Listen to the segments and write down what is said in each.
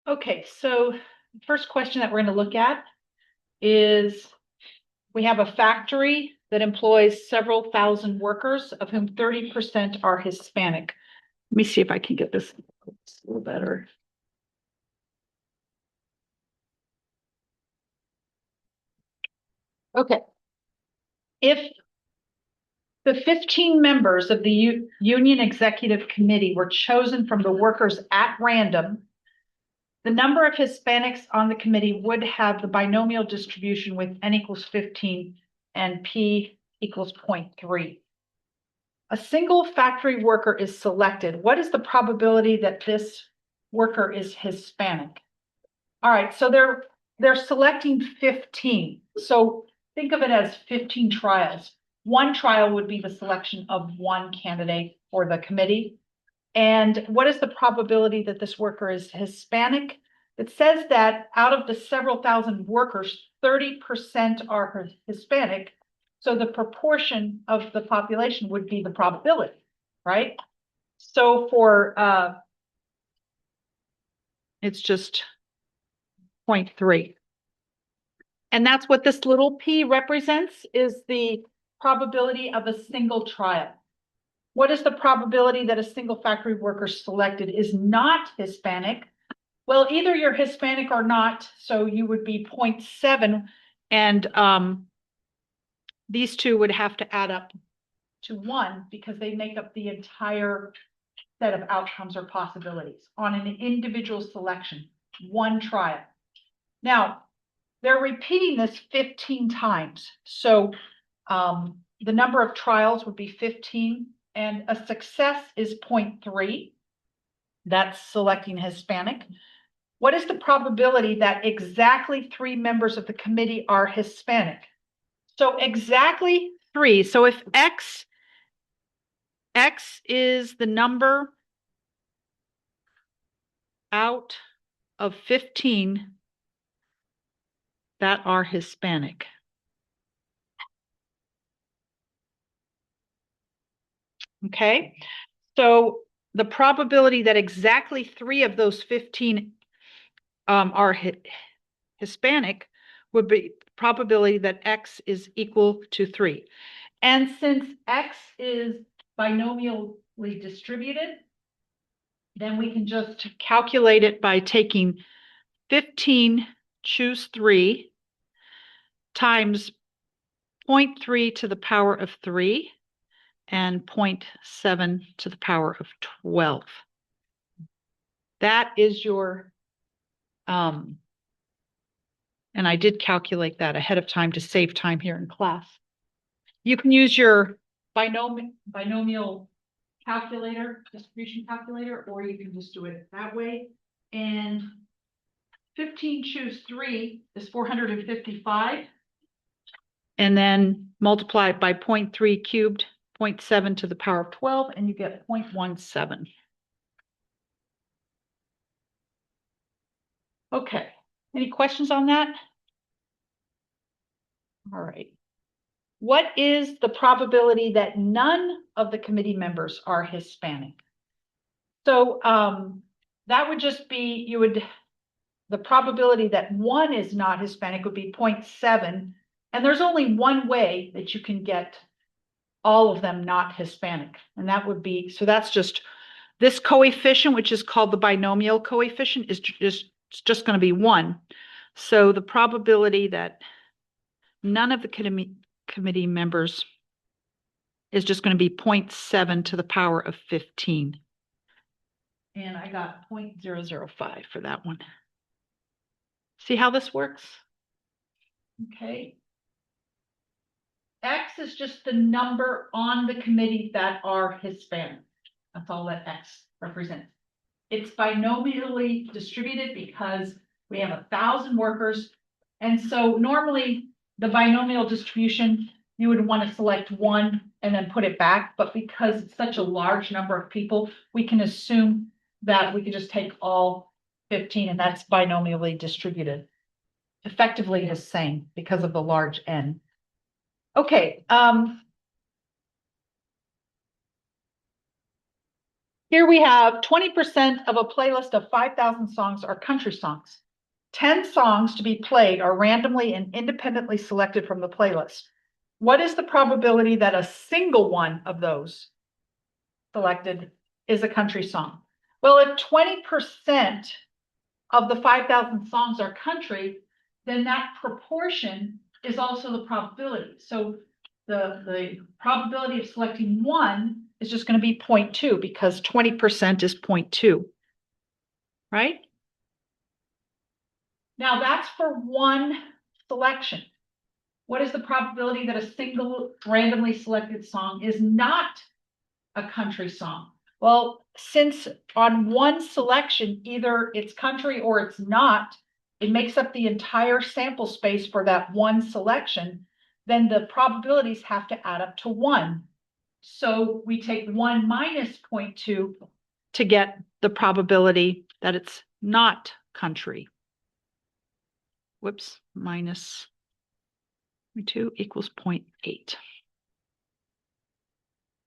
Okay, so the first question that we're going to look at is we have a factory that employs several thousand workers, of whom 30% are Hispanic. Let me see if I can get this a little better. Okay. If the 15 members of the Union Executive Committee were chosen from the workers at random, the number of Hispanics on the committee would have the binomial distribution with n equals 15 and p equals 0.3. A single factory worker is selected. What is the probability that this worker is Hispanic? All right, so they're selecting 15. So think of it as 15 trials. One trial would be the selection of one candidate for the committee. And what is the probability that this worker is Hispanic? It says that out of the several thousand workers, 30% are Hispanic. So the proportion of the population would be the probability, right? So for, it's just 0.3. And that's what this little p represents, is the probability of a single trial. What is the probability that a single factory worker selected is not Hispanic? Well, either you're Hispanic or not, so you would be 0.7, and these two would have to add up to 1 because they make up the entire set of outcomes or possibilities on an individual selection, one trial. Now, they're repeating this 15 times. So the number of trials would be 15, and a success is 0.3. That's selecting Hispanic. What is the probability that exactly 3 members of the committee are Hispanic? So exactly 3. So if X is the number out of 15 that are Hispanic. Okay, so the probability that exactly 3 of those 15 are Hispanic would be probability that X is equal to 3. And since X is binomially distributed, then we can just calculate it by taking 15, choose 3, times 0.3 to the power of 3 and 0.7 to the power of 12. That is your, and I did calculate that ahead of time to save time here in class. You can use your binomial calculator, distribution calculator, or you can just do it that way. And 15 choose 3 is 455. And then multiply it by 0.3 cubed, 0.7 to the power of 12, and you get 0.17. Okay, any questions on that? All right. What is the probability that none of the committee members are Hispanic? So that would just be, the probability that 1 is not Hispanic would be 0.7. And there's only one way that you can get all of them not Hispanic. And that would be, so that's just this coefficient, which is called the binomial coefficient, is just going to be 1. So the probability that none of the committee members is just going to be 0.7 to the power of 15. And I got 0.005 for that one. See how this works? Okay. X is just the number on the committee that are Hispanic. That's all that X represents. It's binomially distributed because we have 1,000 workers. And so normally the binomial distribution, you would want to select 1 and then put it back. But because it's such a large number of people, we can assume that we could just take all 15, and that's binomially distributed. Effectively the same because of the large N. Okay. Here we have 20% of a playlist of 5,000 songs are country songs. 10 songs to be played are randomly and independently selected from the playlist. What is the probability that a single one of those selected is a country song? Well, if 20% of the 5,000 songs are country, then that proportion is also the probability. So the probability of selecting one is just going to be 0.2 because 20% is 0.2, right? Now that's for one selection. What is the probability that a single randomly selected song is not a country song? Well, since on one selection, either it's country or it's not, it makes up the entire sample space for that one selection, then the probabilities have to add up to 1. So we take 1 minus 0.2 to get the probability that it's not country. Whoops, minus 2 equals 0.8.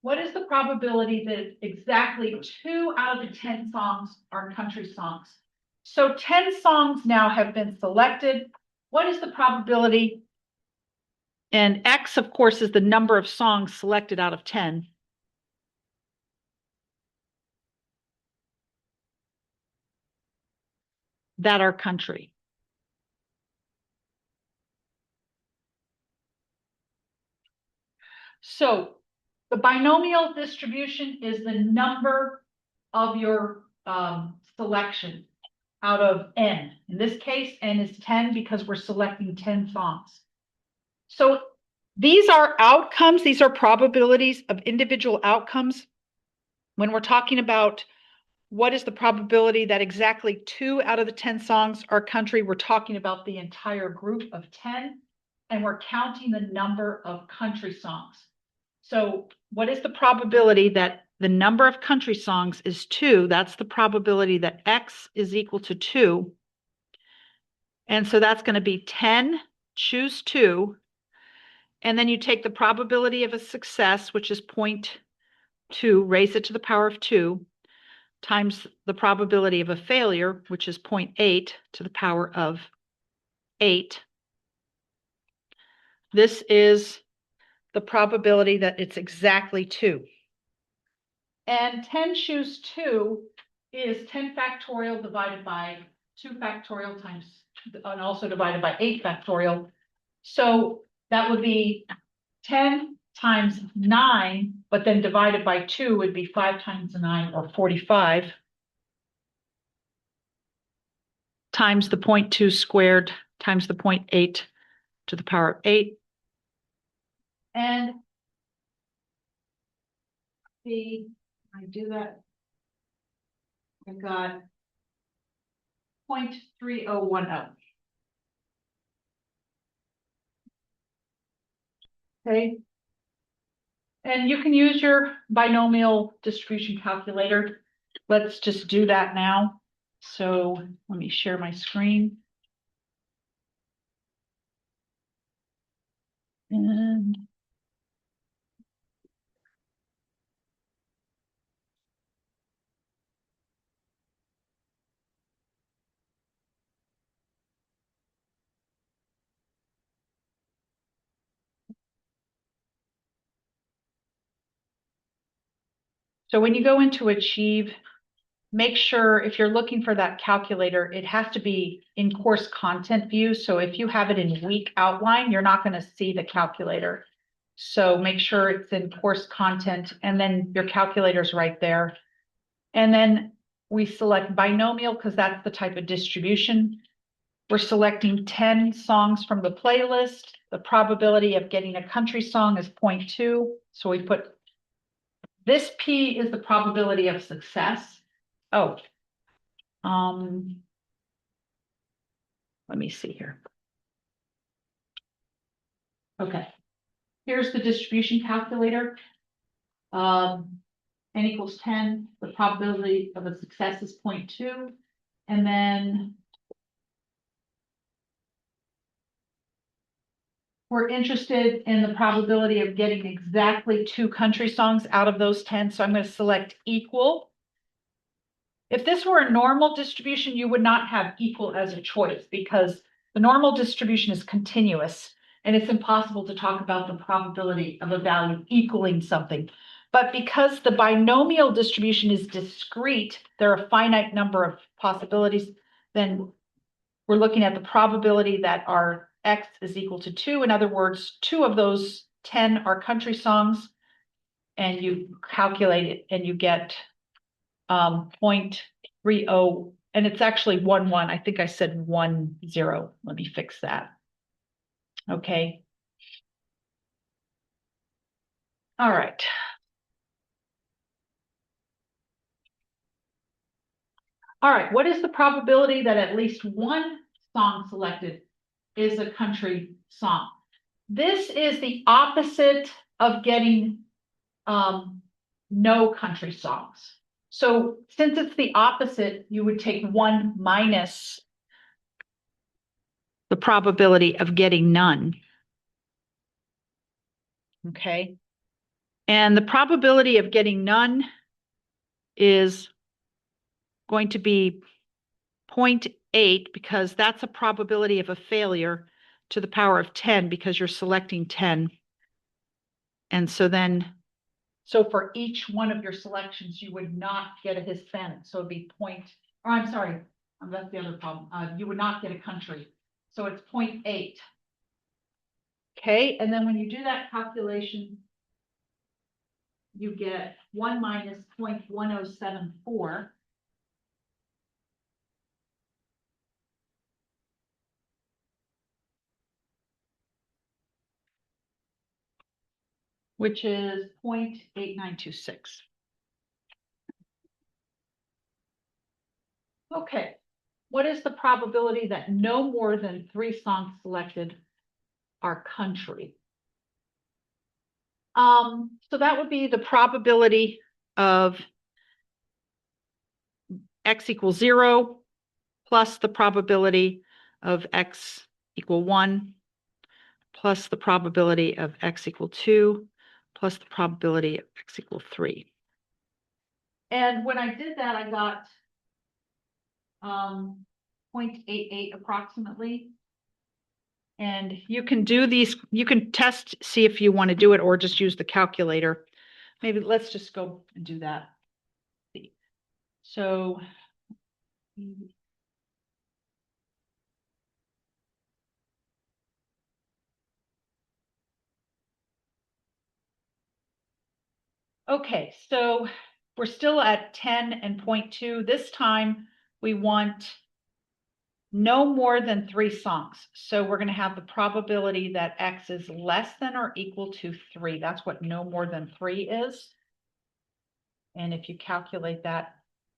What is the probability that exactly 2 out of the 10 songs are country songs? So 10 songs now have been selected. What is the probability? And X, of course, is the number of songs selected out of 10. That are country. So the binomial distribution is the number of your selection out of n. In this case, n is 10 because we're selecting 10 songs. So these are outcomes. These are probabilities of individual outcomes. When we're talking about what is the probability that exactly 2 out of the 10 songs are country, we're talking about the entire group of 10, and we're counting the number of country songs. So what is the probability that the number of country songs is 2? That's the probability that X is equal to 2. And so that's going to be 10, choose 2. And then you take the probability of a success, which is 0.2, raise it to the power of 2, times the probability of a failure, which is 0.8 to the power of 8. This is the probability that it's exactly 2. And 10 choose 2 is 10 factorial divided by 2 factorial times, and also divided by 8 factorial. So that would be 10 times 9, but then divided by 2 would be 5 times 9, or 45, times the 0.2 squared times the 0.8 to the power of 8. And I do that, I got 0.3010. Okay. And you can use your binomial distribution calculator. Let's just do that now. So let me share my screen. And so when you go into Achieve, make sure if you're looking for that calculator, it has to be in course content view. So if you have it in week outline, you're not going to see the calculator. So make sure it's in course content, and then your calculator's right there. And then we select binomial because that's the type of distribution. We're selecting 10 songs from the playlist. The probability of getting a country song is 0.2. So we put this P is the probability of success. Oh, let me see here. Okay, here's the distribution calculator. N equals 10. The probability of a success is 0.2. And then we're interested in the probability of getting exactly 2 country songs out of those 10. So I'm going to select equal. If this were a normal distribution, you would not have equal as a choice because the normal distribution is continuous and it's impossible to talk about the probability of a value equaling something. But because the binomial distribution is discrete, there are a finite number of possibilities, then we're looking at the probability that our X is equal to 2. In other words, 2 of those 10 are country songs, and you calculate it and you get 0.30, and it's actually 1, 1. I think I said 1, 0. Let me fix that. Okay. All right. All right. What is the probability that at least one song selected is a country song? This is the opposite of getting no country songs. So since it's the opposite, you would take 1 minus the probability of getting none. Okay. And the probability of getting none is going to be 0.8 because that's a probability of a failure to the power of 10 because you're selecting 10. And so for each one of your selections, you would not get a Hispanic. So it'd be that's the other problem. You would not get a country. So it's 0.8. Okay, and then when you do that calculation, you get 1 minus 0.1074. Which is 0.8926. Okay, what is the probability that no more than 3 songs selected are country? So that would be the probability of X equals 0 plus the probability of X equal 1 plus the probability of X equal 2 plus the probability of X equal 3. And when I did that, I got 0.88 approximately. And you can do these, you can test, see if you want to do it or just use the calculator. Maybe let's just go and do that. So okay, so we're still at 10 and 0.2. This time we want no more than 3 songs. So we're going to have the probability that X is less than or equal to 3. That's what no more than 3 is. And if you calculate that,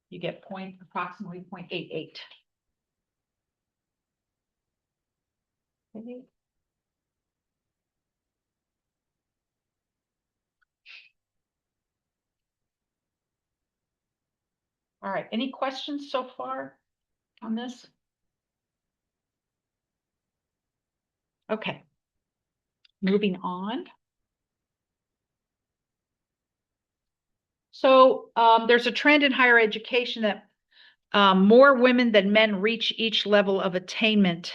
you get approximately 0.88. Okay. All right, any questions so far on this? Okay, moving on. So there's a trend in higher education that more women than men reach each level of attainment.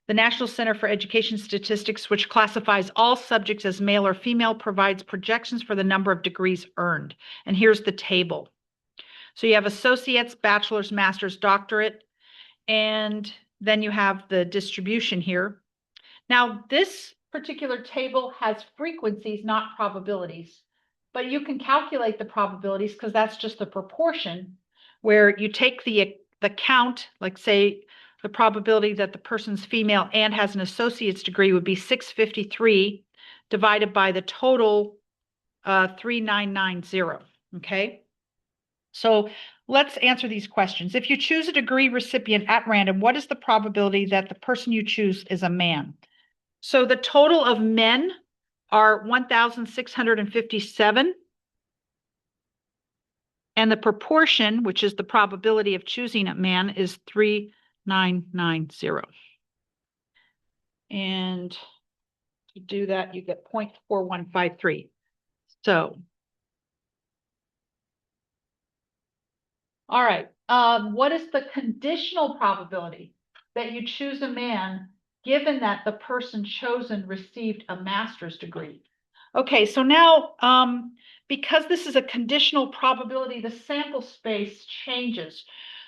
The National Center for Education Statistics, which classifies all subjects as male or female, provides projections for the number of degrees earned. And here's the table. So you have associates, bachelor's, master's, doctorate, and then you have the distribution here. Now, this particular table has frequencies, not probabilities, but you can calculate the probabilities because that's just the proportion where you take the count, like say the probability that the person's female and has an associate's degree would be 653 divided by the total 3990, okay? So let's answer these questions. If you choose a degree recipient at random, what is the probability that the person you choose is a man? So the total of men are 1,657. And the proportion, which is the probability of choosing a man, is 3990. And to do that, you get 0.4153. So, all right. What is the conditional probability that you choose a man given that the person chosen received a master's degree? Okay, so now, because this is a conditional probability, the sample space changes.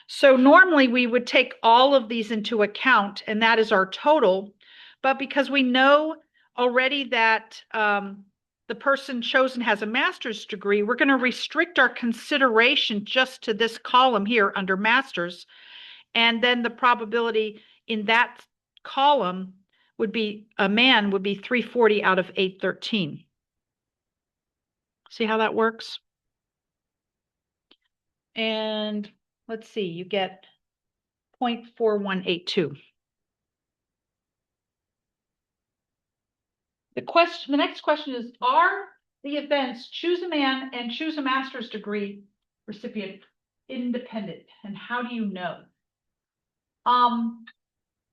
So normally we would take all of these into account, and that is our total. But because we know already that the person chosen has a master's degree, we're going to restrict our consideration just to this column here under masters. And then the probability in that column would be, a man would be 340 out of 813. See how that works? And let's see, you get 0.4182. The next question is, are the events choose a man and choose a master's degree recipient independent? And how do you know?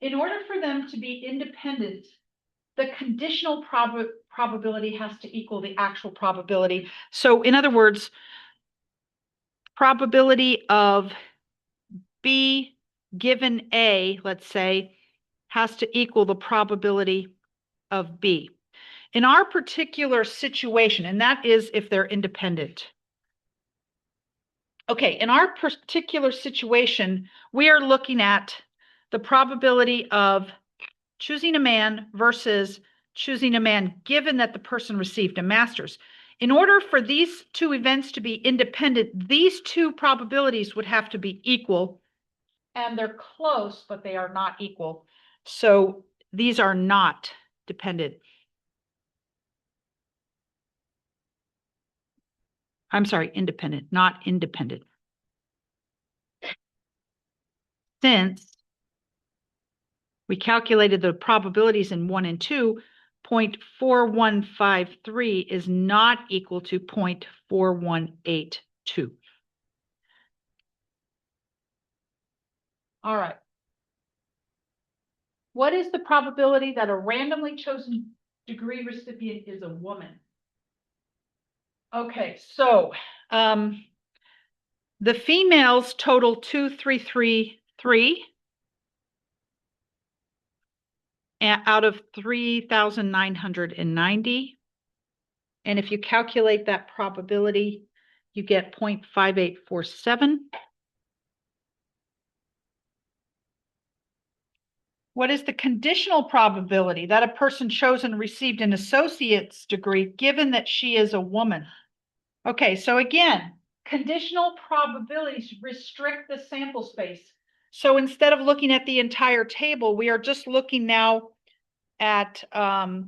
In order for them to be independent, the conditional probability has to equal the actual probability. So in other words, probability of B given A, let's say, has to equal the probability of B. In our particular situation, and that is if they're independent. Okay, in our particular situation, we are looking at the probability of choosing a man versus choosing a man given that the person received a master's. In order for these two events to be independent, these two probabilities would have to be equal, and they're close, but they are not equal. So these are not dependent. I'm sorry, independent, not independent. Since we calculated the probabilities in 1 and 2, 0.4153 is not equal to 0.4182. All right. What is the probability that a randomly chosen degree recipient is a woman? Okay, so the females total 2333 out of 3,990. And if you calculate that probability, you get 0.5847. What is the conditional probability that a person chosen received an associate's degree given that she is a woman? Okay, so again, conditional probabilities restrict the sample space. So instead of looking at the entire table, we are just looking now at the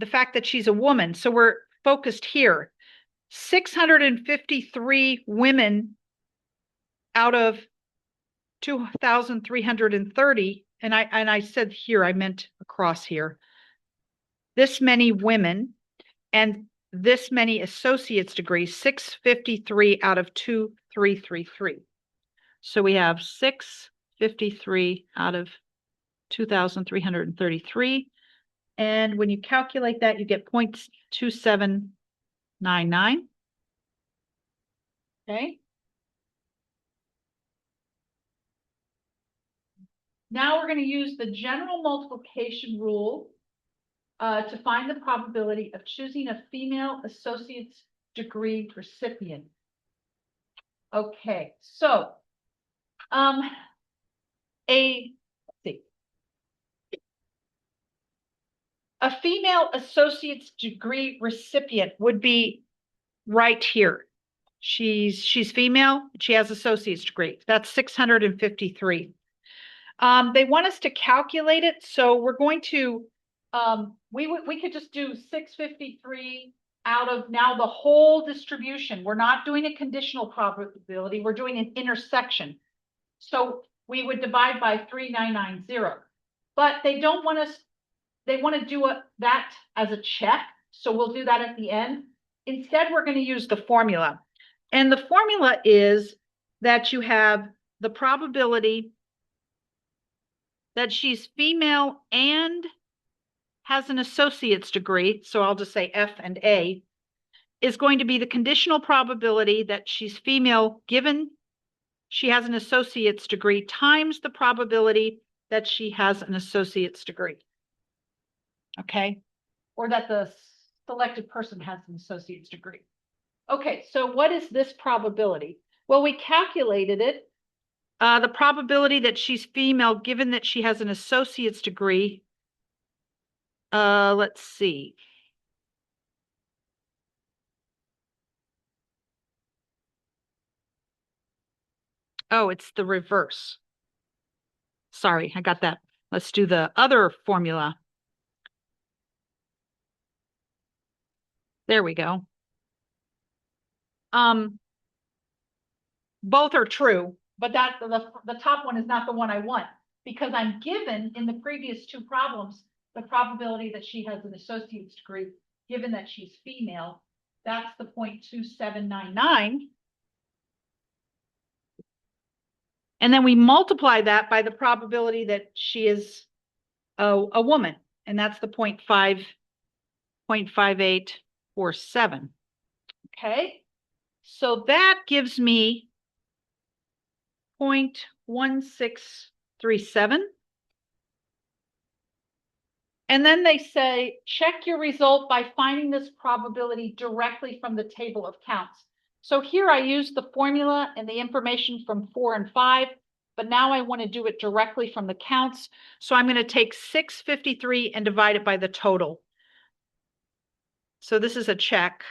fact that she's a woman. So we're focused here. 653 women out of 2,330, and I said here, I meant across here. This many women and this many associate's degrees, 653 out of 2,333. So we have 653 out of 2,333. And when you calculate that, you get 0.2799. Okay. Now we're going to use the general multiplication rule to find the probability of choosing a female associate's degree recipient. Okay, so let's see. A female associate's degree recipient would be right here. She's female, she has associate's degree. That's 653. They want us to calculate it, so we're going to we could just do 653 out of now the whole distribution. We're not doing a conditional probability, we're doing an intersection. So we would divide by 3990. But they don't want us, they want to do that as a check. So we'll do that at the end. Instead, we're going to use the formula. And the formula is that you have the probability that she's female and has an associate's degree. So I'll just say F and A. is going to be the conditional probability that she's female given she has an associate's degree times the probability that she has an associate's degree. Okay, or that the selected person has an associate's degree. Okay, so what is this probability? Well, we calculated it. The probability that she's female, given that she has an associate's degree, let's see. Oh, it's the reverse. Sorry, I got that. Let's do the other formula. There we go. Both are true, but that the top one is not the one I want because I'm given in the previous two problems the probability that she has an associate's degree, given that she's female. That's the 0.2799. And then we multiply that by the probability that she is a woman, and that's the 0.5847. Okay, so that gives me 0.1637. And then they say, check your result by finding this probability directly from the table of counts. So here I use the formula and the information from 4 and 5, but now I want to do it directly from the counts. So I'm going to take 653 and divide it by the total. So this is a check.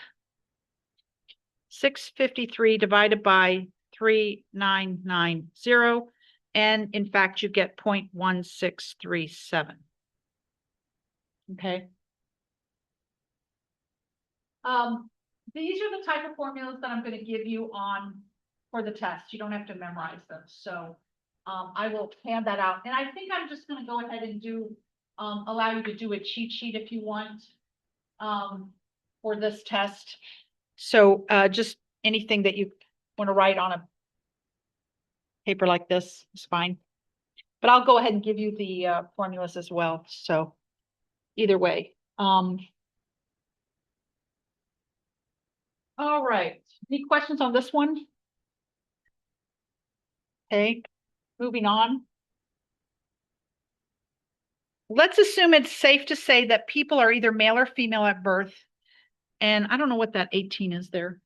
653 divided by 3990. And in fact, you get 0.1637. Okay. These are the type of formulas that I'm going to give you for the test. You don't have to memorize them. So I will hand that out. And I think I'm just going to go ahead and allow you to do a cheat sheet if you want for this test. So just anything that you want to write on a paper like this is fine. But I'll go ahead and give you the formulas as well. So either way. All right. Any questions on this one? Okay, moving on. Let's assume it's safe to say that people are either male or female at birth. And I don't know what that 18 is there.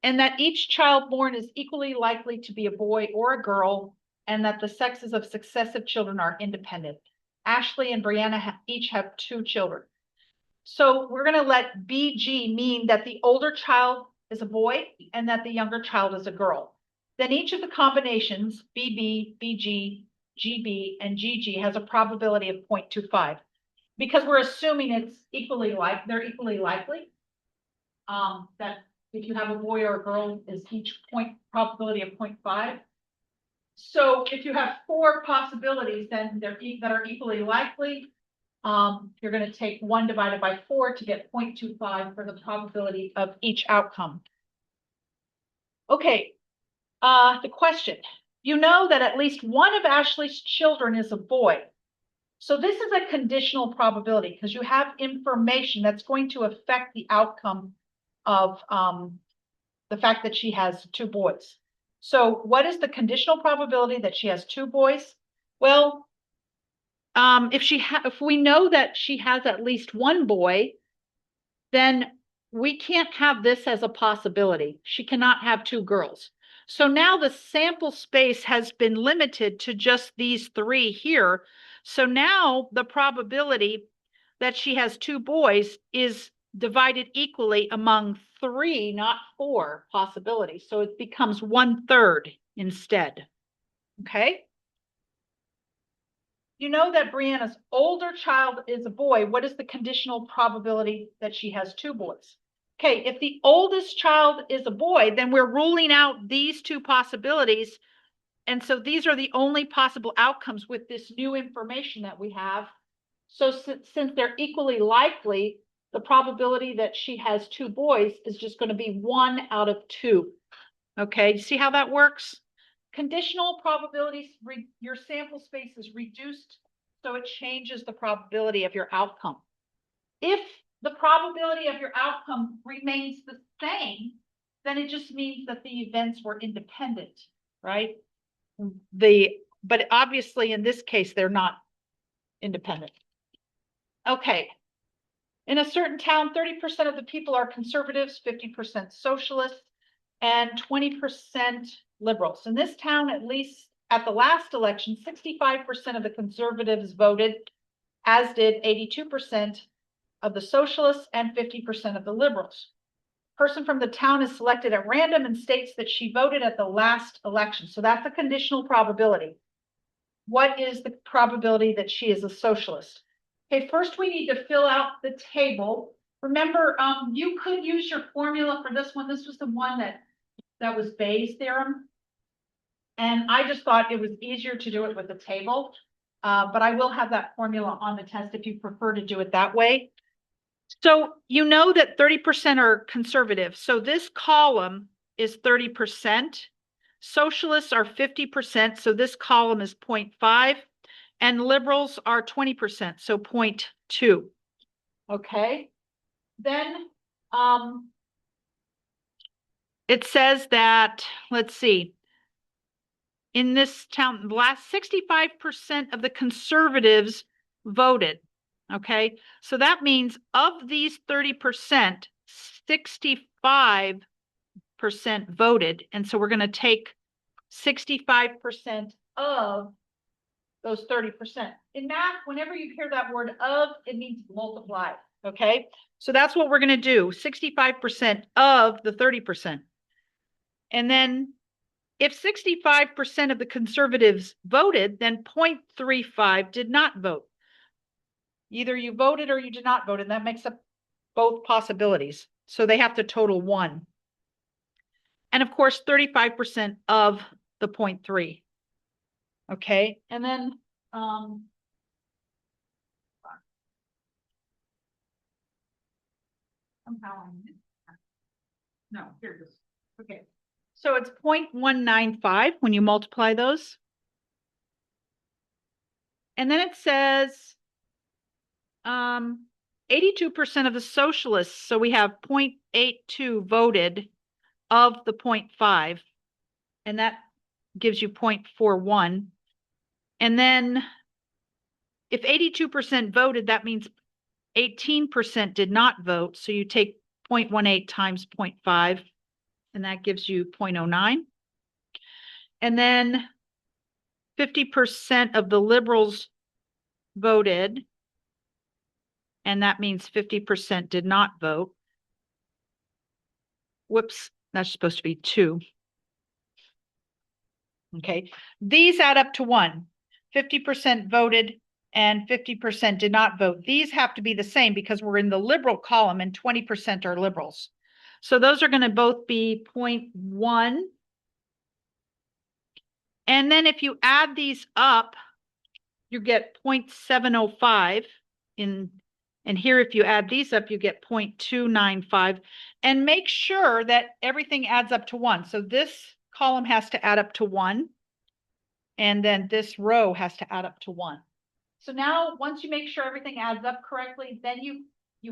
And that each child born is equally likely to be a boy or a girl, and that the sexes of successive children are independent. Ashley and Brianna each have 2 children. So we're going to let BG mean that the older child is a boy and that the younger child is a girl. Then each of the combinations, BB, BG, GB, and GG has a probability of 0.25. Because we're assuming they're equally likely, that if you have a boy or a girl is each probability of 0.5. So if you have 4 possibilities, then that are equally likely, you're going to take 1 divided by 4 to get 0.25 for the probability of each outcome. Okay, the question. You know that at least one of Ashley's children is a boy. So this is a conditional probability because you have information that's going to affect the outcome of the fact that she has 2 boys. So what is the conditional probability that she has 2 boys? Well, if we know that she has at least 1 boy, then we can't have this as a possibility. She cannot have 2 girls. So now the sample space has been limited to just these 3 here. So now the probability that she has 2 boys is divided equally among 3, not 4 possibilities. So it becomes 1/3 instead. Okay. You know that Brianna's older child is a boy. What is the conditional probability that she has 2 boys? Okay, if the oldest child is a boy, then we're ruling out these 2 possibilities. And so these are the only possible outcomes with this new information that we have. So since they're equally likely, the probability that she has 2 boys is just going to be 1 out of 2. Okay, see how that works? Conditional probabilities, your sample space is reduced, so it changes the probability of your outcome. If the probability of your outcome remains the same, then it just means that the events were independent, right? But obviously in this case, they're not independent. Okay. In a certain town, 30% of the people are conservatives, 50% socialists, and 20% liberals. In this town, at least at the last election, 65% of the conservatives voted, as did 82% of the socialists and 50% of the liberals. Person from the town is selected at random and states that she voted at the last election. So that's a conditional probability. What is the probability that she is a socialist? Okay, first we need to fill out the table. Remember, you could use your formula for this one. This was the one that was Bayes' theorem. And I just thought it was easier to do it with the table. But I will have that formula on the test if you prefer to do it that way. So you know that 30% are conservative. So this column is 30%. Socialists are 50%. So this column is 0.5. And liberals are 20%. So 0.2. Okay. Then it says that, let's see, in this town, the last 65% of the conservatives voted. Okay, so that means of these 30%, 65% voted. And so we're going to take 65% of those 30%. In math, whenever you hear that word of, it means multiply. Okay, so that's what we're going to do, 65% of the 30%. And then if 65% of the conservatives voted, then 0.35 did not vote. Either you voted or you did not vote, and that makes up both possibilities. So they have to total 1. And of course, 35% of the 0.3. Okay, and then no, here it is. Okay, so it's 0.195 when you multiply those. And then it says 82% of the socialists, so we have 0.82 voted of the 0.5, and that gives you 0.41. And then if 82% voted, that means 18% did not vote, so you take 0.18 times 0.5, and that gives you 0.09. And then 50% of the liberals voted, and that means 50% did not vote. Whoops, that's supposed to be 2. Okay, these add up to 1. 50% voted and 50% did not vote. These have to be the same because we're in the liberal column and 20% are liberals. So those are going to both be 0.1. And then if you add these up, you get 0.705 and here if you add these up, you get 0.295. And make sure that everything adds up to 1. So this column has to add up to 1. And then this row has to add up to 1. So now once you make sure everything adds up correctly, then you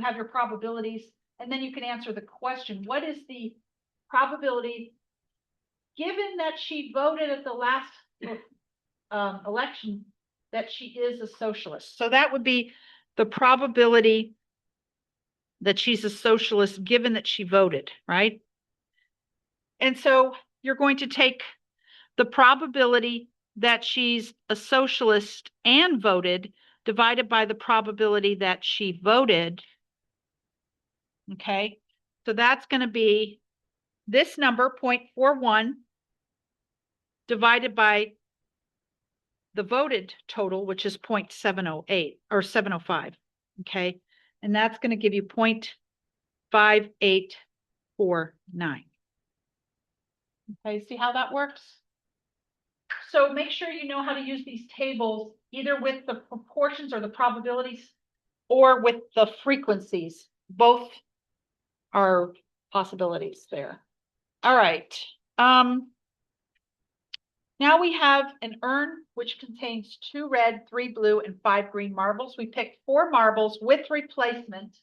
have your probabilities, and then you can answer the question, what is the probability given that she voted at the last election that she is a socialist? So that would be the probability that she's a socialist given that she voted, right? And so you're going to take the probability that she's a socialist and voted divided by the probability that she voted. Okay, so that's going to be this number, 0.41, divided by the voted total, which is 0.708 or 705. Okay, and that's going to give you 0.5849. Okay, see how that works? So make sure you know how to use these tables, either with the proportions or the probabilities or with the frequencies. Both are possibilities there. All right. Now we have an urn which contains 2 red, 3 blue, and 5 green marbles. We picked 4 marbles with replacement.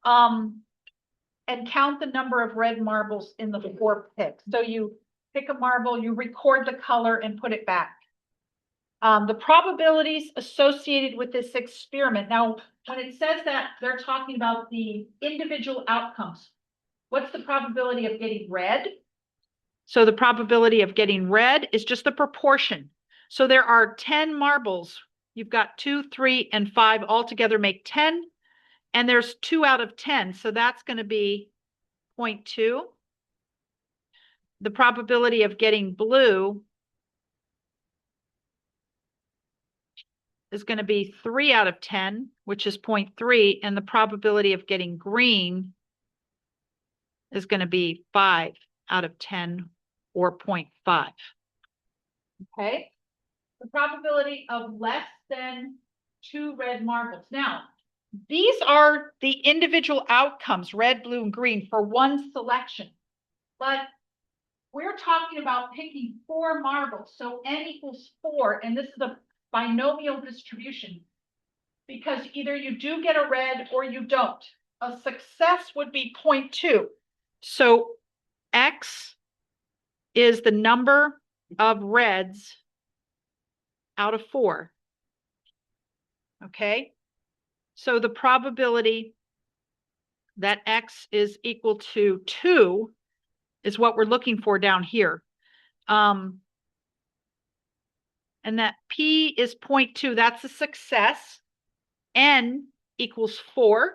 and count the number of red marbles in the 4 picks. So you pick a marble, you record the color and put it back. The probabilities associated with this experiment. Now, when it says that, they're talking about the individual outcomes. What's the probability of getting red? So the probability of getting red is just the proportion. So there are 10 marbles. You've got 2, 3, and 5 all together make 10. And there's 2 out of 10. So that's going to be 0.2. The probability of getting blue is going to be 3 out of 10, which is 0.3. And the probability of getting green is going to be 5 out of 10, or 0.5. Okay. The probability of less than 2 red marbles. Now, these are the individual outcomes, red, blue, and green, for one selection. But we're talking about picking 4 marbles. So n equals 4, and this is a binomial distribution, because either you do get a red or you don't. A success would be 0.2. So X is the number of reds out of 4. Okay. So the probability that X is equal to 2 is what we're looking for down here. And that P is 0.2. That's a success. N equals 4,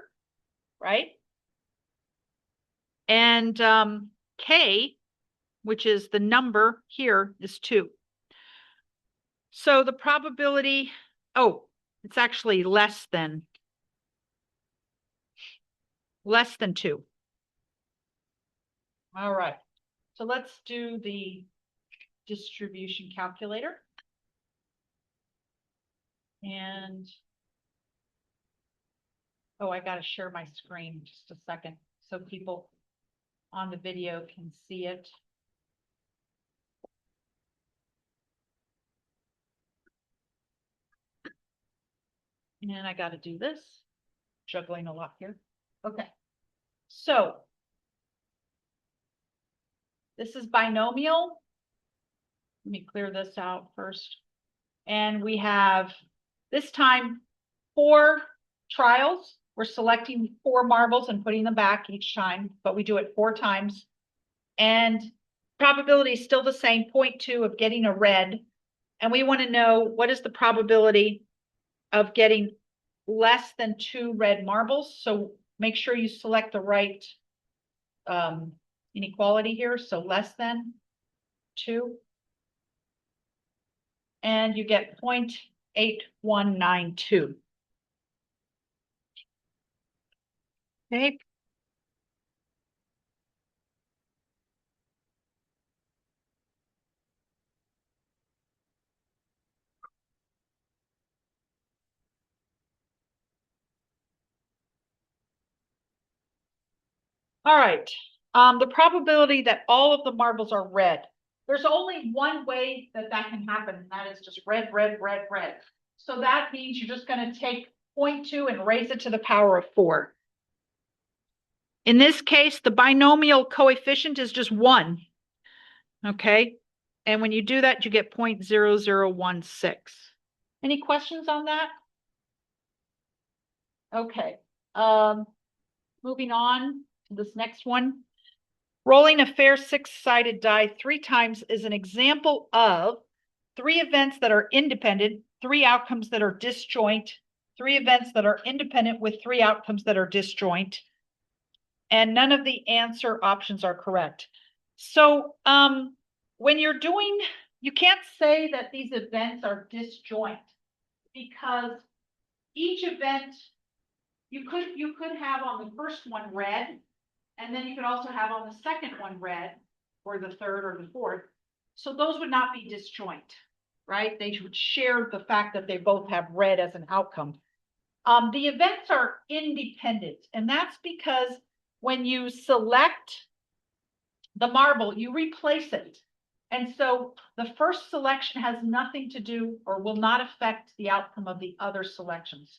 right? And K, which is the number here, is 2. So the probability, it's actually less than 2. All right. So let's do the distribution calculator. And, I got to share my screen just a second so people on the video can see it. And I got to do this, juggling a lot here. Okay. So this is binomial. Let me clear this out first. And we have this time 4 trials. We're selecting 4 marbles and putting them back each time, but we do it 4 times. And probability is still the same, 0.2 of getting a red. And we want to know, what is the probability of getting less than 2 red marbles? So make sure you select the right inequality here. So less than 2. And you get 0.8192. Okay. All right. The probability that all of the marbles are red. There's only one way that can happen, and that is just red, red, red, red. So that means you're just going to take 0.2 and raise it to the power of 4. In this case, the binomial coefficient is just 1. Okay. And when you do that, you get 0.0016. Any questions on that? Okay. Moving on to this next one. Rolling a fair 6-sided die 3 times is an example of 3 events that are independent, 3 outcomes that are disjoint, 3 events that are independent with 3 outcomes that are disjoint, and none of the answer options are correct. So when you're doing, you can't say that these events are disjoint, because each event, you could have on the first one red, and then you could also have on the second one red, or the third or the fourth. So those would not be disjoint, right? They would share the fact that they both have red as an outcome. The events are independent, and that's because when you select the marble, you replace it. And so the first selection has nothing to do, or will not affect the outcome of the other selections.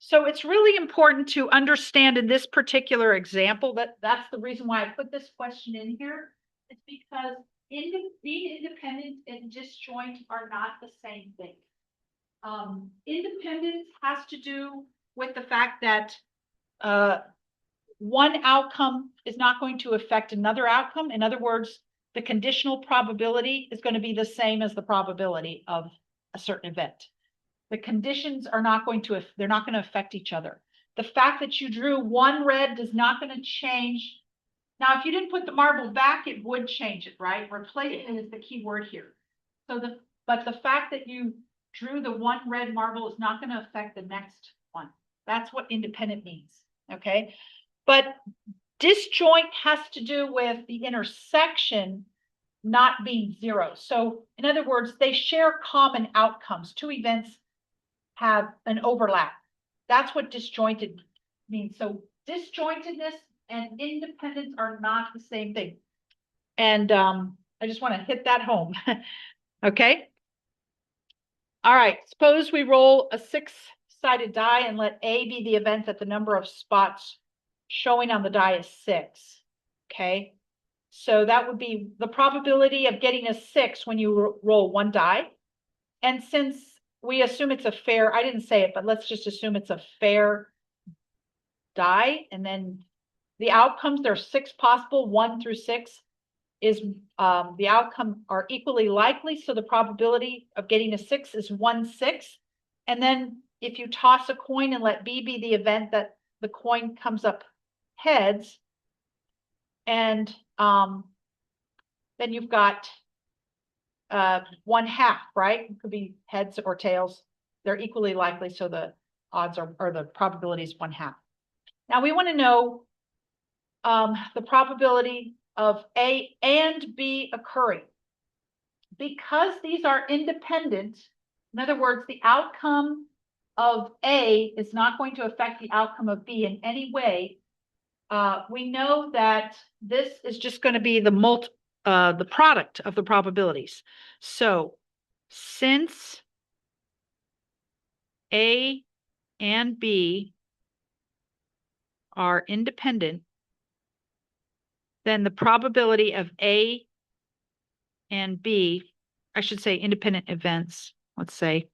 So it's really important to understand in this particular example that's the reason why I put this question in here. It's because being independent and disjoint are not the same thing. Independence has to do with the fact that one outcome is not going to affect another outcome. In other words, the conditional probability is going to be the same as the probability of a certain event. The conditions are not going to, they're not going to affect each other. The fact that you drew one red is not going to change. Now, if you didn't put the marble back, it would change it, right? Replacement is the key word here. But the fact that you drew the one red marble is not going to affect the next one. That's what independent means, okay? But disjoint has to do with the intersection not being zero. So in other words, they share common outcomes. Two events have an overlap. That's what disjointed means. So disjointedness and independence are not the same thing. And I just want to hit that home. Okay. All right. Suppose we roll a 6-sided die and let A be the event that the number of spots showing on the die is 6. Okay. So that would be the probability of getting a 6 when you roll one die. And since we assume it's a fair, I didn't say it, but let's just assume it's a fair die. And then the outcomes, there are 6 possible, 1 through 6 is the outcome are equally likely. So the probability of getting a 6 is 1/6. And then if you toss a coin and let B be the event that the coin comes up heads, and then you've got 1/2, right? It could be heads or tails. They're equally likely, so the odds are, or the probability is 1/2. Now we want to know the probability of A and B occurring. Because these are independent, in other words, the outcome of A is not going to affect the outcome of B in any way. We know that this is just going to be the product of the probabilities. So since A and B are independent, then the probability of A and B, I should say independent events, let's say,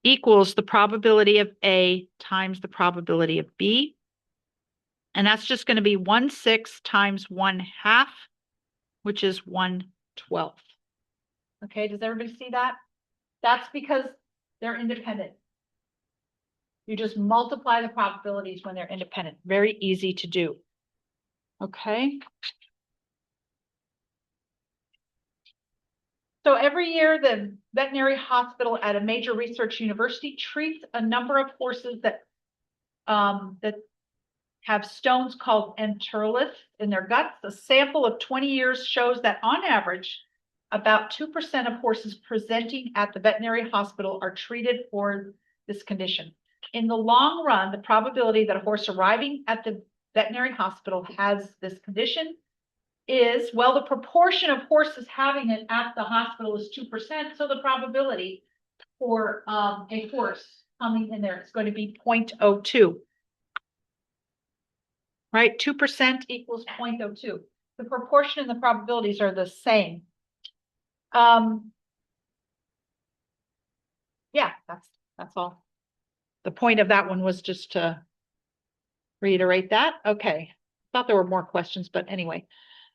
equals the probability of A times the probability of B. And that's just going to be 1/6 times 1/2, which is 1/12. Okay, does everybody see that? That's because they're independent. You just multiply the probabilities when they're independent. Very easy to do. Okay. So every year, the veterinary hospital at a major research university treats a number of horses that have stones called enteroliths in their guts. A sample of 20 years shows that on average, about 2% of horses presenting at the veterinary hospital are treated for this condition. In the long run, the probability that a horse arriving at the veterinary hospital has this condition is, well, the proportion of horses having it at the hospital is 2%. So the probability for a horse coming in there is going to be 0.02. Right? 2% equals 0.02. The proportion and the probabilities are the same. Yeah, that's all. The point of that one was just to reiterate that. Okay. Thought there were more questions, but anyway.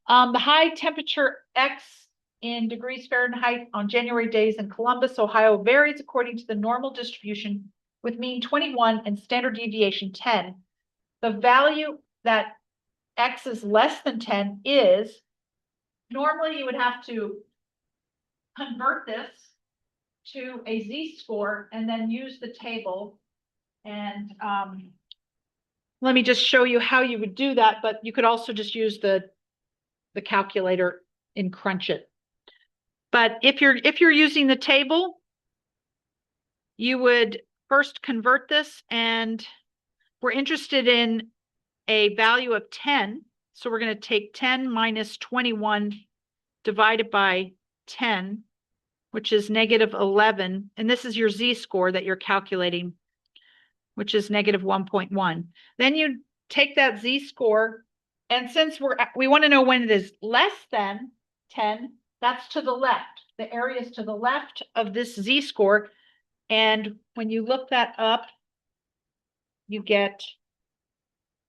The high temperature X in degrees Fahrenheit on January days in Columbus, Ohio varies according to the normal distribution with mean 21 and standard deviation 10. The value that X is less than 10 is, normally you would have to convert this to a z-score and then use the table. And let me just show you how you would do that, but you could also just use the calculator and crunch it. But if you're using the table, you would first convert this, and we're interested in a value of 10. So we're going to take 10 minus 21 divided by 10, which is -11. And this is your z-score that you're calculating, which is negative 1.1. Then you take that z-score, and since we want to know when it is less than 10, that's to the left. The area is to the left of this z-score, and when you look that up, you get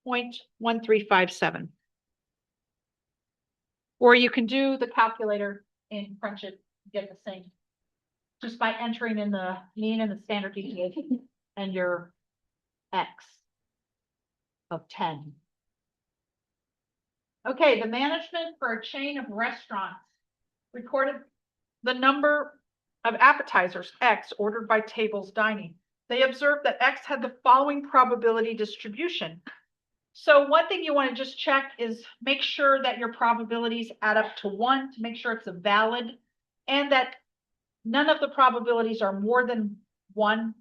0.1357. Or you can do the calculator and crunch it, get the same, just by entering in the mean and the standard deviation and your X of 10. Okay, the management for a chain of restaurants recorded the number of appetizers, X, ordered by Tables Dining. They observed that X had the following probability distribution. So one thing you want to just check is make sure that your probabilities add up to 1 to make sure it's a valid, and that none of the probabilities are more than 1.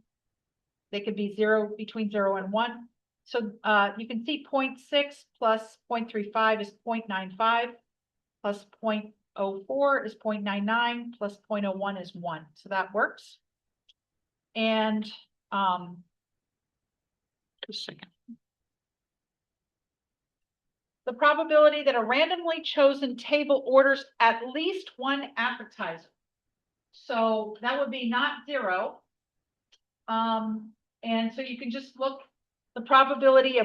They could be 0, between 0 and 1. So you can see 0.6 plus 0.35 is 0.95, plus 0.04 is 0.99, plus 0.01 is 1. So that works. And just a second. The probability that a randomly chosen table orders at least one appetizer. So that would be not 0. And so you can just look, the probability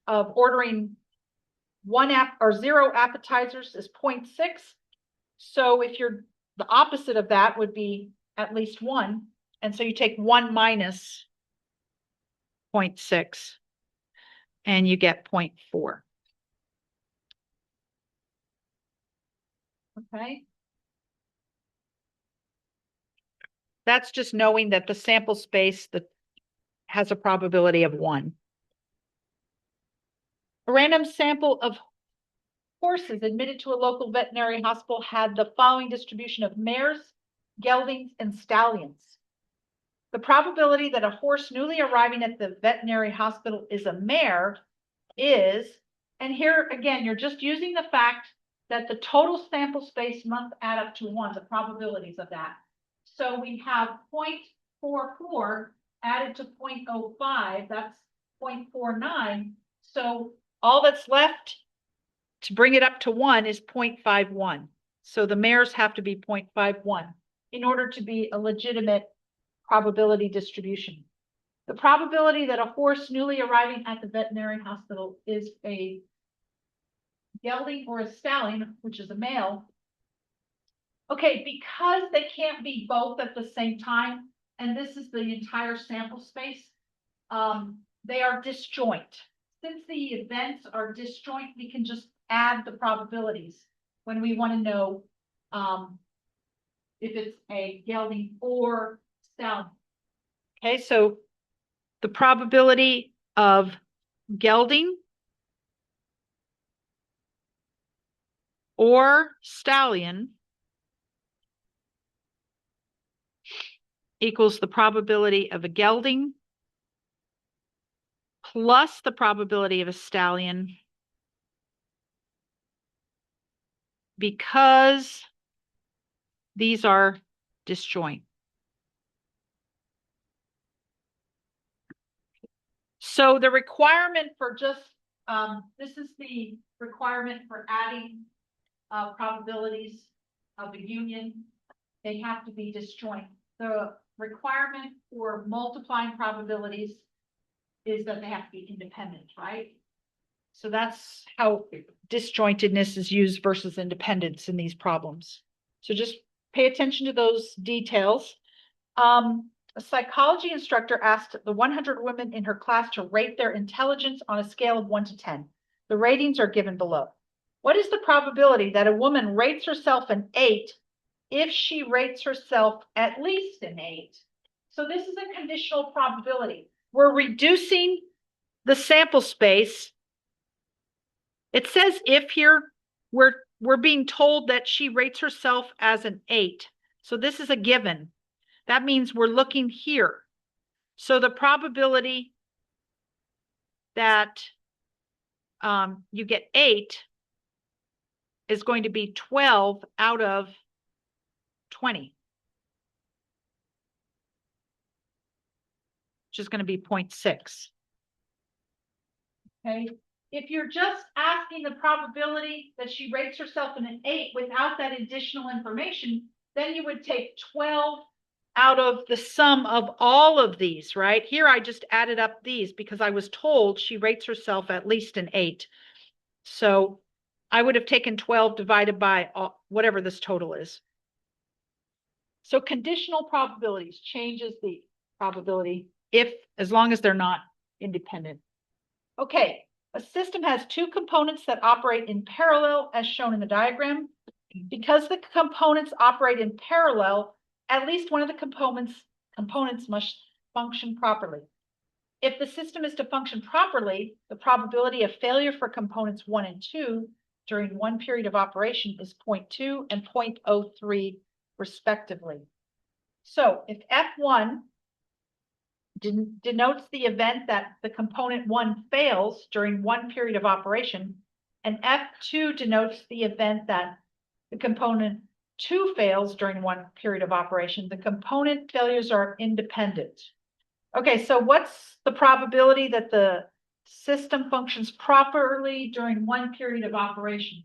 of ordering 0 appetizers is 0.6. So if you're the opposite of that would be at least 1. And so you take 1 minus 0.6 and you get 0.4. Okay. That's just knowing that the sample space that has a probability of 1. A random sample of horses admitted to a local veterinary hospital had the following distribution of mares, geldings, and stallions. The probability that a horse newly arriving at the veterinary hospital is a mare is, and here again, you're just using the fact that the total sample space must add up to 1, the probabilities of that. So we have 0.44 added to 0.05, that's 0.49. So all that's left to bring it up to 1 is 0.51. So the mares have to be 0.51 in order to be a legitimate probability distribution. The probability that a horse newly arriving at the veterinary hospital is a gelding or a stallion, which is a male. Okay, because they can't be both at the same time, and this is the entire sample space, they are disjoint. Since the events are disjoint, we can just add the probabilities when we want to know if it's a gelding or stallion. Okay, so the probability of gelding or stallion equals the probability of a gelding plus the probability of a stallion, because these are disjoint. So the requirement for just, this is the requirement for adding probabilities of a union. They have to be disjoint. The requirement for multiplying probabilities is that they have to be independent, right? So that's how disjointedness is used versus independence in these problems. So just pay attention to those details. A psychology instructor asked the 100 women in her class to rate their intelligence on a scale of 1 to 10. The ratings are given below. What is the probability that a woman rates herself an 8 if she rates herself at least an 8? So this is a conditional probability. We're reducing the sample space. It says if here, we're being told that she rates herself as an 8. So this is a given. That means we're looking here. So the probability that you get 8 is going to be 12 out of 20, which is going to be 0.6. Okay. If you're just asking the probability that she rates herself in an 8 without that additional information, then you would take 12 out of the sum of all of these, right? Here I just added up these because I was told she rates herself at least an 8. So I would have taken 12 divided by whatever this total is. So conditional probabilities changes the probability as long as they're not independent. Okay, a system has two components that operate in parallel as shown in the diagram. Because the components operate in parallel, at least one of the components must function properly. If the system is to function properly, the probability of failure for components 1 and 2 during one period of operation is 0.2 and 0.03 respectively. So if F1 denotes the event that the component 1 fails during one period of operation, and F2 denotes the event that the component 2 fails during one period of operation, the component failures are independent. Okay, so what's the probability that the system functions properly during one period of operation?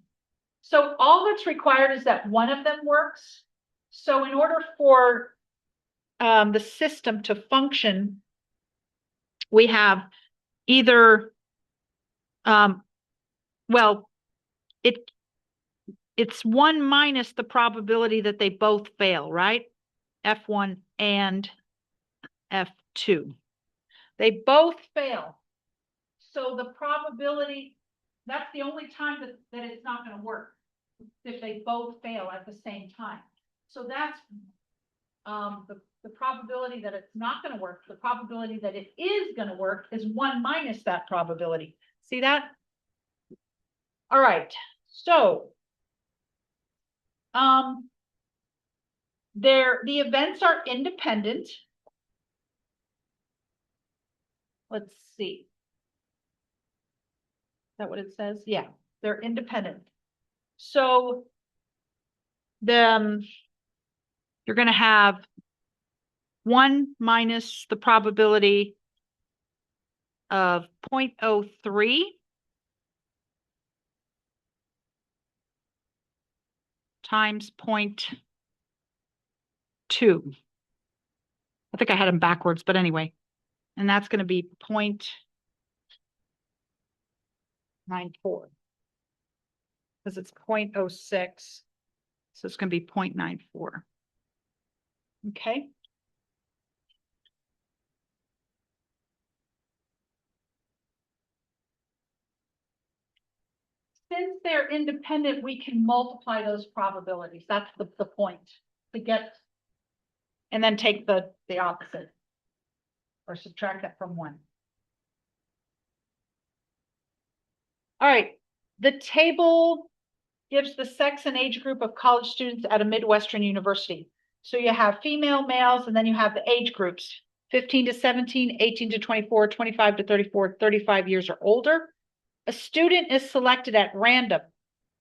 So all that's required is that one of them works. So in order for the system to function, we have either, well, it's 1 minus the probability that they both fail, right? F1 and F2. They both fail. So the probability, that's the only time that it's not going to work, if they both fail at the same time. So that's the probability that it's not going to work. The probability that it is going to work is 1 minus that probability. See that? All right. So the events are independent. Let's see. Is that what it says? Yeah, they're independent. So you're going to have 1 minus the probability of 0.03 times 0.2. I think I had them backwards, but anyway. And that's going to be 0.94. Because it's 0.06. So it's going to be 0.94. Okay. Since they're independent, we can multiply those probabilities. That's the point, to get, and then take the opposite or subtract that from 1. All right, the table gives the sex and age group of college students at a Midwestern university. So you have female, males, and then you have the age groups, 15 to 17, 18 to 24, 25 to 34, 35 years or older. A student is selected at random.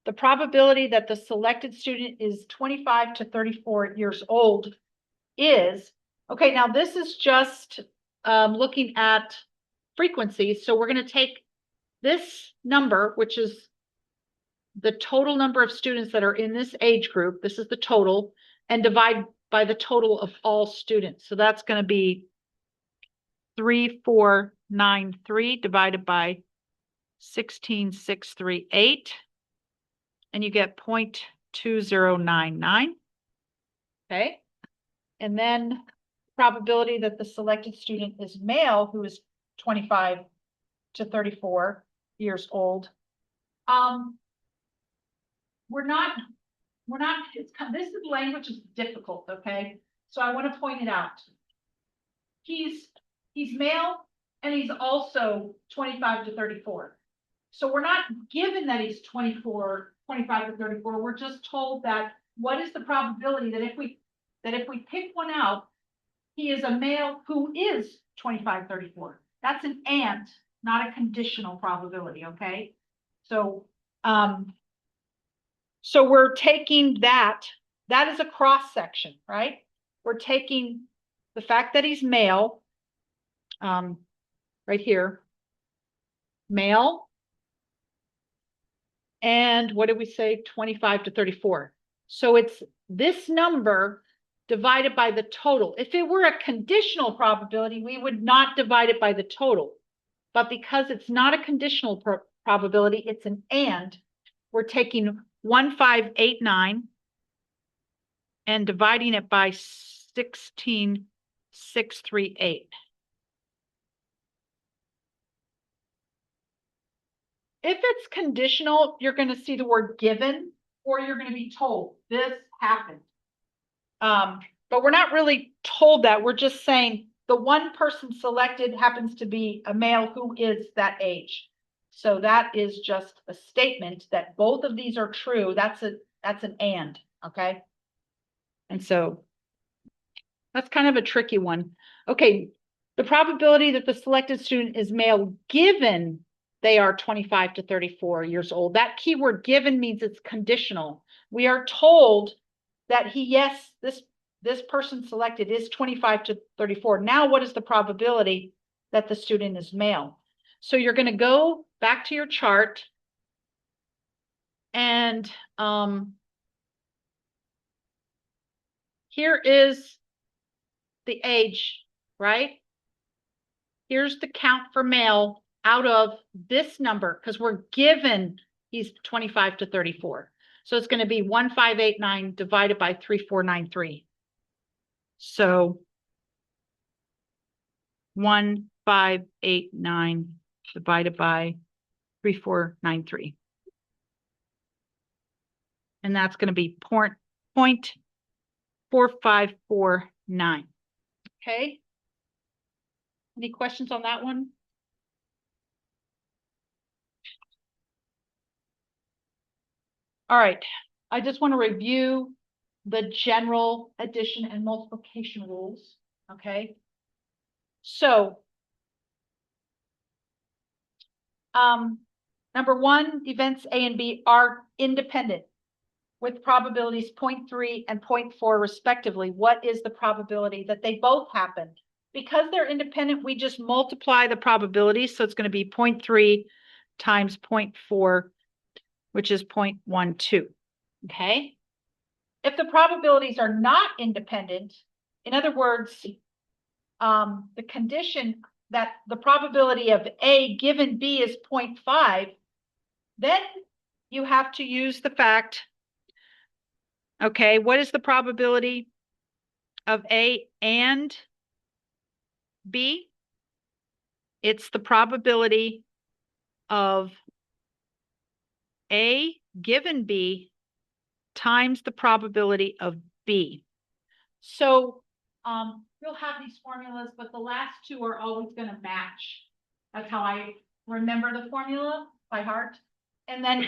The probability that the selected student is 25 to 34 years old is, okay, now this is just looking at frequency. So we're going to take this number, which is the total number of students that are in this age group. This is the total, and divide by the total of all students. So that's going to be 3493 divided by 16,638, and you get 0.2099. Okay. And then probability that the selected student is male, who is 25 to 34 years old. This language is difficult, okay? So I want to point it out. He's male, and he's also 25 to 34. So we're not given that he's 25 to 34. We're just told that what is the probability that if we pick one out, he is a male who is 25, 34. That's an and, not a conditional probability, okay? So so we're taking that is a cross section, right? We're taking the fact that he's male, right here, male. And what did we say? 25 to 34. So it's this number divided by the total. If it were a conditional probability, we would not divide it by the total. But because it's not a conditional probability, it's an and, we're taking 1589 and dividing it by 16,638. If it's conditional, you're going to see the word given, or you're going to be told this happened. But we're not really told that. We're just saying the one person selected happens to be a male who is that age. So that is just a statement that both of these are true. That's an and, okay? And so that's kind of a tricky one. Okay, the probability that the selected student is male given they are 25 to 34 years old. That keyword given means it's conditional. We are told that yes, this person selected is 25 to 34. Now, what is the probability that the student is male? So you're going to go back to your chart and here is the age, right? Here's the count for male out of this number because we're given he's 25 to 34. So it's going to be 1589 divided by 3493. So 1589 divided by 3493. And that's going to be 0.4549. Okay. Any questions on that one? All right. I just want to review the general addition and multiplication rules. Okay. So, number one, events A and B are independent with probabilities 0.3 and 0.4 respectively. What is the probability that they both happened? Because they're independent, we just multiply the probabilities. So it's going to be 0.3 times 0.4, which is 0.12. Okay. If the probabilities are not independent, in other words, the condition that the probability of A given B is 0.5, then you have to use the fact, okay, what is the probability of A and B? It's the probability of A given B times the probability of B. So you'll have these formulas, but the last two are always going to match. That's how I remember the formula by heart. And then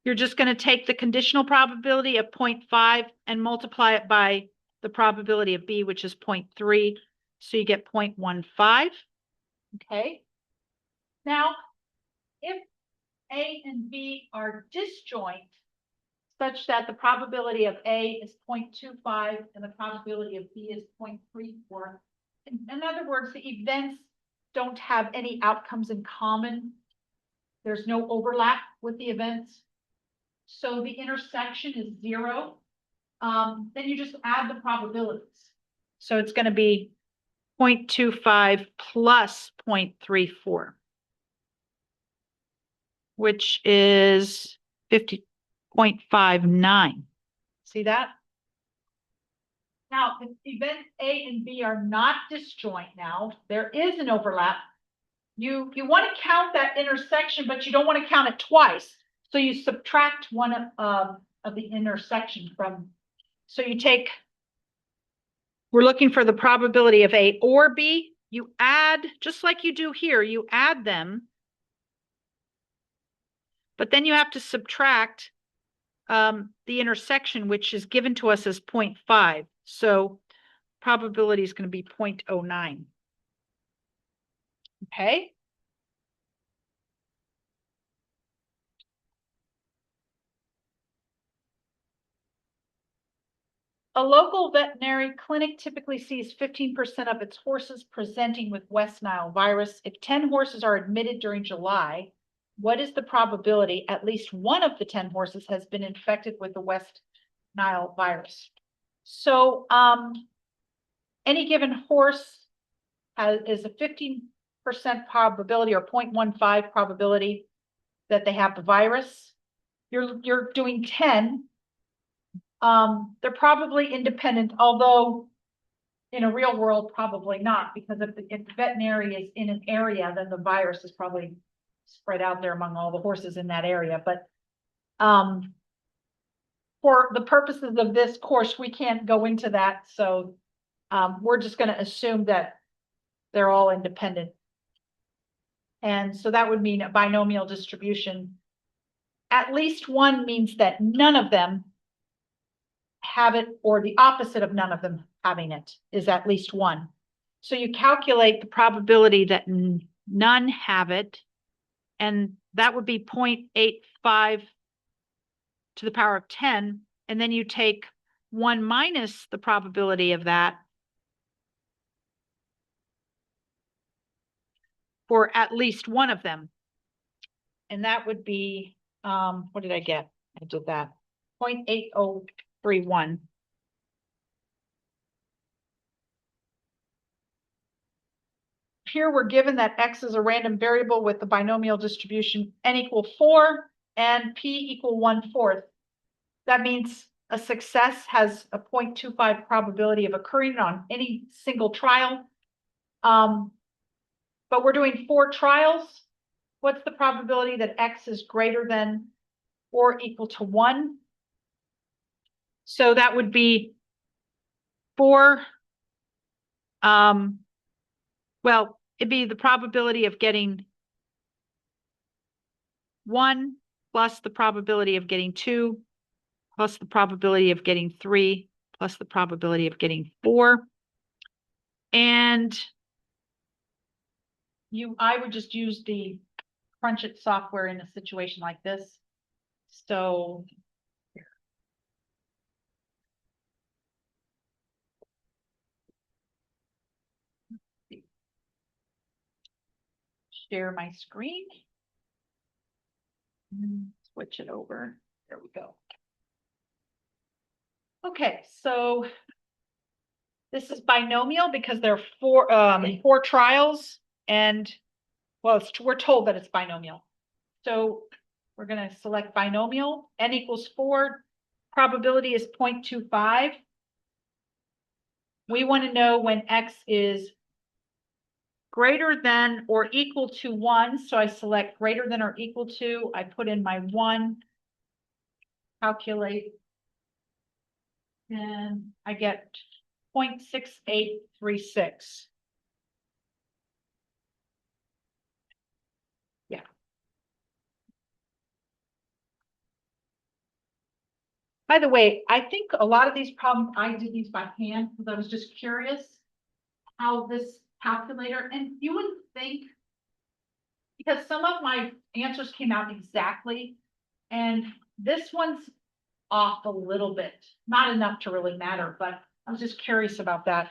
you're just going to take the conditional probability of 0.5 and multiply it by the probability of B, which is 0.3. So you get 0.15. Okay. Now, if A and B are disjoint, such that the probability of A is 0.25 and the probability of B is 0.34. In other words, the events don't have any outcomes in common. There's no overlap with the events. So the intersection is 0. Then you just add the probabilities. So it's going to be 0.25 plus 0.34, which is 50.59. See that? Now, if events A and B are not disjoint now, there is an overlap. You want to count that intersection, but you don't want to count it twice. So you subtract one of the intersection from, so you take, we're looking for the probability of A or B. You add, just like you do here, you add them. But then you have to subtract the intersection, which is given to us as 0.5. So probability is going to be 0.09. Okay. A local veterinary clinic typically sees 15% of its horses presenting with West Nile virus. If 10 horses are admitted during July, what is the probability at least one of the 10 horses has been infected with the West Nile virus? So any given horse is a 15% probability or 0.15 probability that they have the virus. You're doing 10. They're probably independent, although in a real world, probably not, because if the veterinary is in an area, then the virus is probably spread out there among all the horses in that area. But for the purposes of this course, we can't go into that. So we're just going to assume that they're all independent. And so that would mean a binomial distribution. At least one means that none of them have it, or the opposite of none of them having it is at least one. So you calculate the probability that none have it, and that would be 0.85 to the power of 10, and then you take 1 minus the probability of that for at least one of them. And that would be, what did I get? I did that, 0.8031. Here we're given that X is a random variable with the binomial distribution n equal 4 and P equal 1/4. That means a success has a 0.25 probability of occurring on any single trial. But we're doing 4 trials. What's the probability that X is greater than or equal to 1? So that would be 4. Well, it'd be the probability of getting 1 plus the probability of getting 2 plus the probability of getting 3 plus the probability of getting 4. And I would just use the Crunchit software in a situation like this. So share my screen. Switch it over. There we go. Okay, so this is binomial because there are 4 trials, and well, we're told that it's binomial. So we're going to select binomial. N equals 4. Probability is 0.25. We want to know when X is greater than or equal to 1. So I select greater than or equal to. I put in my 1, calculate, and I get 0.6836. Yeah. By the way, I think a lot of these problems, I did these by hand because I was just curious how this calculator, and you would think, because some of my answers came out exactly, and this one's off a little bit, not enough to really matter, but I was just curious about that.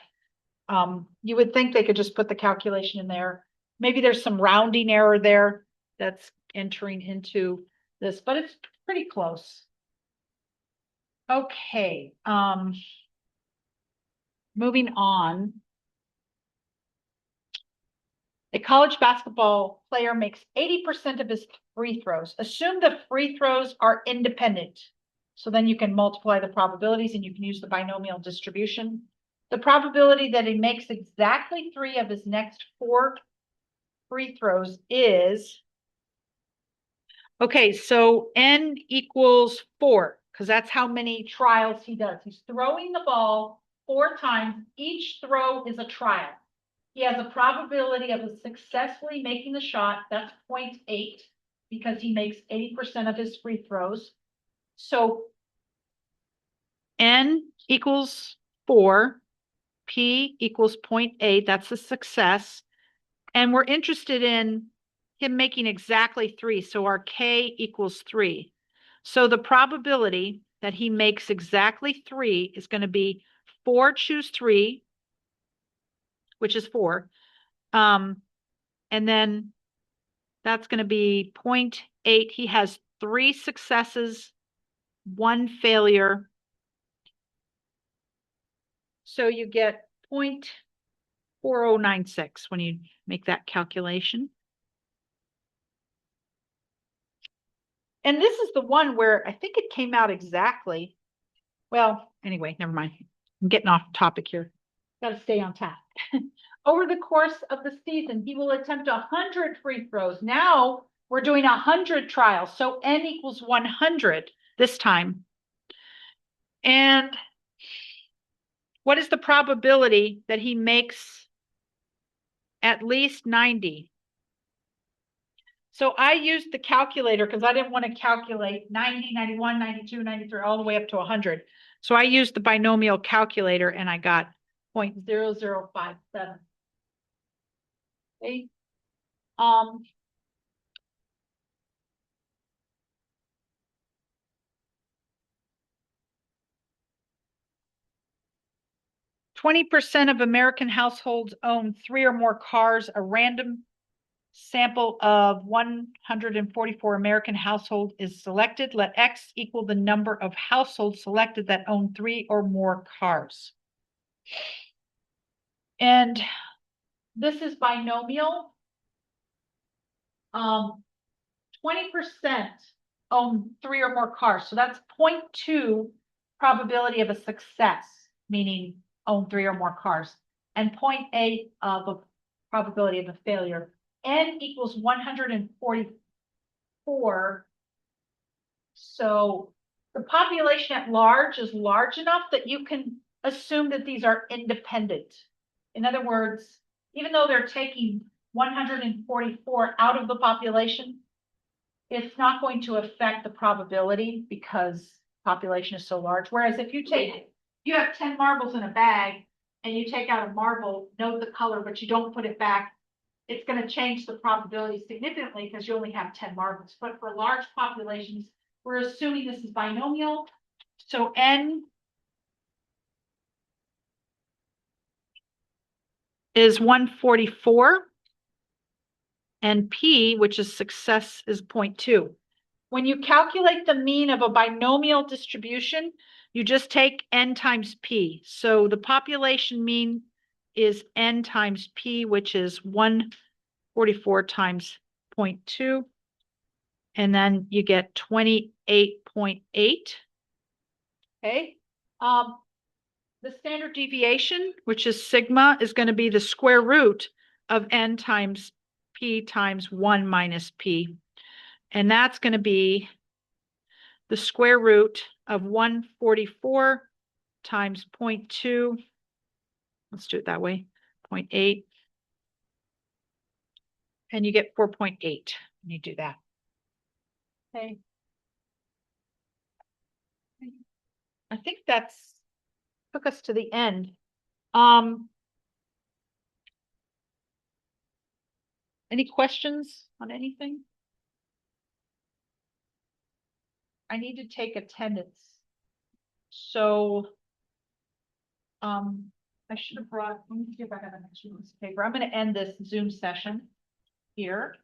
You would think they could just put the calculation in there. Maybe there's some rounding error there that's entering into this, but it's pretty close. Okay, moving on. A college basketball player makes 80% of his free throws. Assume the free throws are independent. So then you can multiply the probabilities and you can use the binomial distribution. The probability that he makes exactly 3 of his next 4 free throws is, okay, so n equals 4, because that's how many trials he does. He's throwing the ball 4 times. Each throw is a trial. He has a probability of successfully making the shot. That's 0.8 because he makes 80% of his free throws. So n equals 4, p equals 0.8. That's a success. And we're interested in him making exactly 3. So our k equals 3. So the probability that he makes exactly 3 is going to be 4, choose 3, which is 4. And then that's going to be 0.8. He has 3 successes, 1 failure. So you get 0.4096 when you make that calculation. And this is the one where I think it came out exactly. Well, anyway, never mind. I'm getting off topic here. Got to stay on task. Over the course of the season, he will attempt 100 free throws. Now we're doing 100 trials. So N equals 100 this time. And what is the probability that he makes at least 90? So I used the calculator because I didn't want to calculate 90, 91, 92, 93, all the way up to 100. So I used the binomial calculator and I got 0.0057. Okay. 20% of American households own 3 or more cars. A random sample of 144 American households is selected. Let X equal the number of households selected that own 3 or more cars. And this is binomial. 20% own 3 or more cars. So that's 0.2 probability of a success, meaning own 3 or more cars, and 0.8 of a probability of a failure. N equals 144. So the population at large is large enough that you can assume that these are independent. In other words, even though they're taking 144 out of the population, it's not going to affect the probability because population is so large. Whereas if you have 10 marbles in a bag and you take out a marble, note the color, but you don't put it back, it's going to change the probability significantly because you only have 10 marbles. But for large populations, we're assuming this is binomial. So N is 144 and P, which is success, is 0.2. When you calculate the mean of a binomial distribution, you just take N times P. So the population mean is N times P, which is 144 times 0.2. And then you get 28.8. Okay. The standard deviation, which is sigma, is going to be the square root of N times P times 1 minus P. And that's going to be the square root of 144 times 0.2. Let's do it that way, 0.8. And you get 4.8 when you do that. Okay. I think that's took us to the end. Any questions on anything? I need to take attendance. So I should have brought, let me see if I have an extra piece of paper. I'm going to end this Zoom session here.